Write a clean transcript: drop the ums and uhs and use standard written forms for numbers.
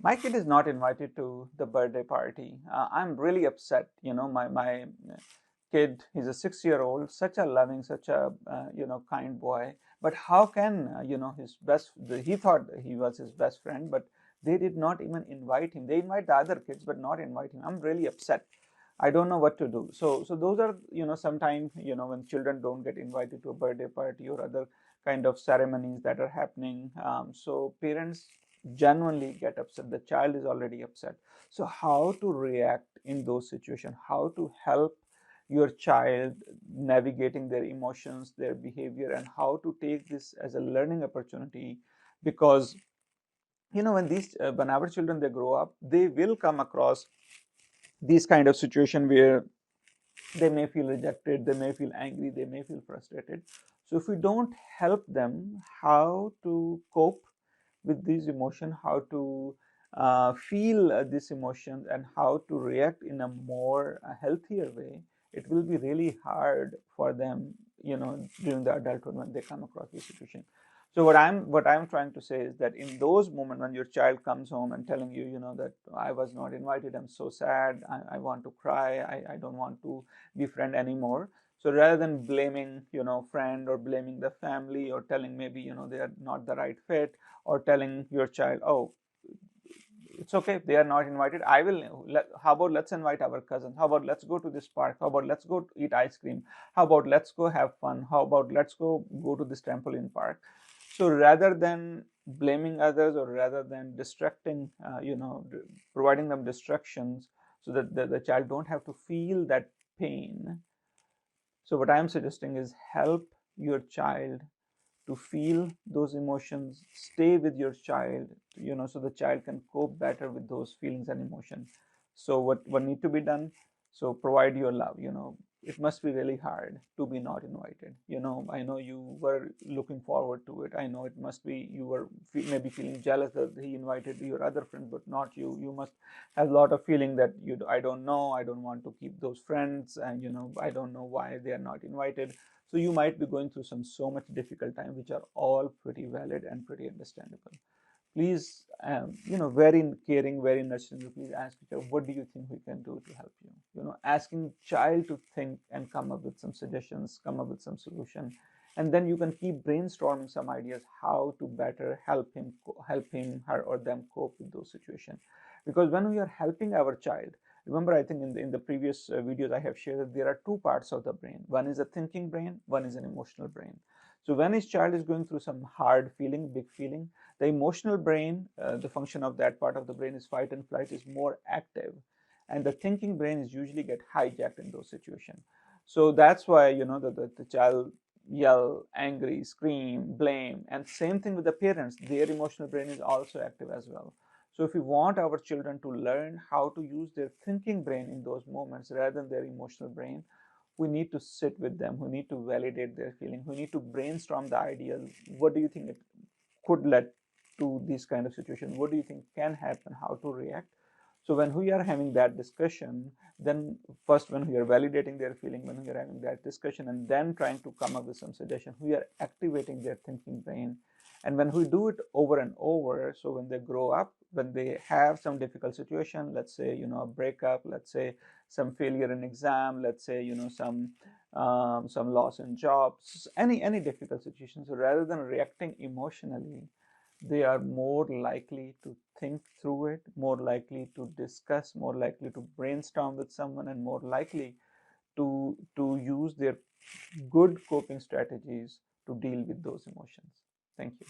My kid is not invited to the birthday party. I'm really upset. My kid, he's a 6-year-old, such a loving, such a kind boy. But how can his he thought he was his best friend, but they did not even invite him. They invite the other kids, but not invite him. I'm really upset. I don't know what to do. So those are sometimes when children don't get invited to a birthday party or other kind of ceremonies that are happening. So parents genuinely get upset. The child is already upset. So how to react in those situations? How to help your child navigating their emotions, their behavior, and how to take this as a learning opportunity? Because when our children they grow up, they will come across these kind of situation where they may feel rejected, they may feel angry, they may feel frustrated. So if we don't help them how to cope with these emotions, how to feel these emotions, and how to react in a more healthier way, it will be really hard for them, during the adulthood when they come across this situation. So what I'm trying to say is that in those moments when your child comes home and telling you, that I was not invited, I'm so sad, I want to cry, I don't want to be friend anymore. So rather than blaming, friend or blaming the family or telling maybe, they are not the right fit, or telling your child, oh, it's okay, they are not invited, how about let's invite our cousin, how about let's go to this park, how about let's go eat ice cream, how about let's go have fun, how about let's go to this trampoline park. So rather than blaming others, or rather than distracting, providing them distractions, so that the child don't have to feel that pain. So what I'm suggesting is help your child to feel those emotions, stay with your child, so the child can cope better with those feelings and emotions. So what need to be done? So provide your love. It must be really hard to be not invited. I know you were looking forward to it. I know it must be you were maybe feeling jealous that he invited your other friends but not you. You must have a lot of feeling that I don't know, I don't want to keep those friends, and I don't know why they are not invited. So you might be going through so much difficult time, which are all pretty valid and pretty understandable. Please, very caring, very nurturing, please ask each other, what do you think we can do to help you? Asking child to think and come up with some suggestions, come up with some solution, and then you can keep brainstorming some ideas how to better help him, her, or them cope with those situations. Because when we are helping our child, remember, I think in the previous videos I have shared that there are two parts of the brain. One is a thinking brain, one is an emotional brain. So when his child is going through some hard feeling, big feeling, the emotional brain, the function of that part of the brain is fight and flight, is more active, and the thinking brain is usually get hijacked in those situations. So that's why the child yell, angry, scream, blame, and same thing with the parents. Their emotional brain is also active as well. So if we want our children to learn how to use their thinking brain in those moments rather than their emotional brain, we need to sit with them. We need to validate their feeling. We need to brainstorm the ideas. What do you think it could lead to this kind of situation? What do you think can happen? How to react? So when we are having that discussion, then first when we are validating their feeling, when we are having that discussion, and then trying to come up with some suggestion, we are activating their thinking brain. And when we do it over and over, so when they grow up, when they have some difficult situation, let's say a breakup, let's say some failure in exam, let's say some loss in jobs, any difficult situation. So rather than reacting emotionally, they are more likely to think through it, more likely to discuss, more likely to brainstorm with someone, and more likely to use their good coping strategies to deal with those emotions. Thank you.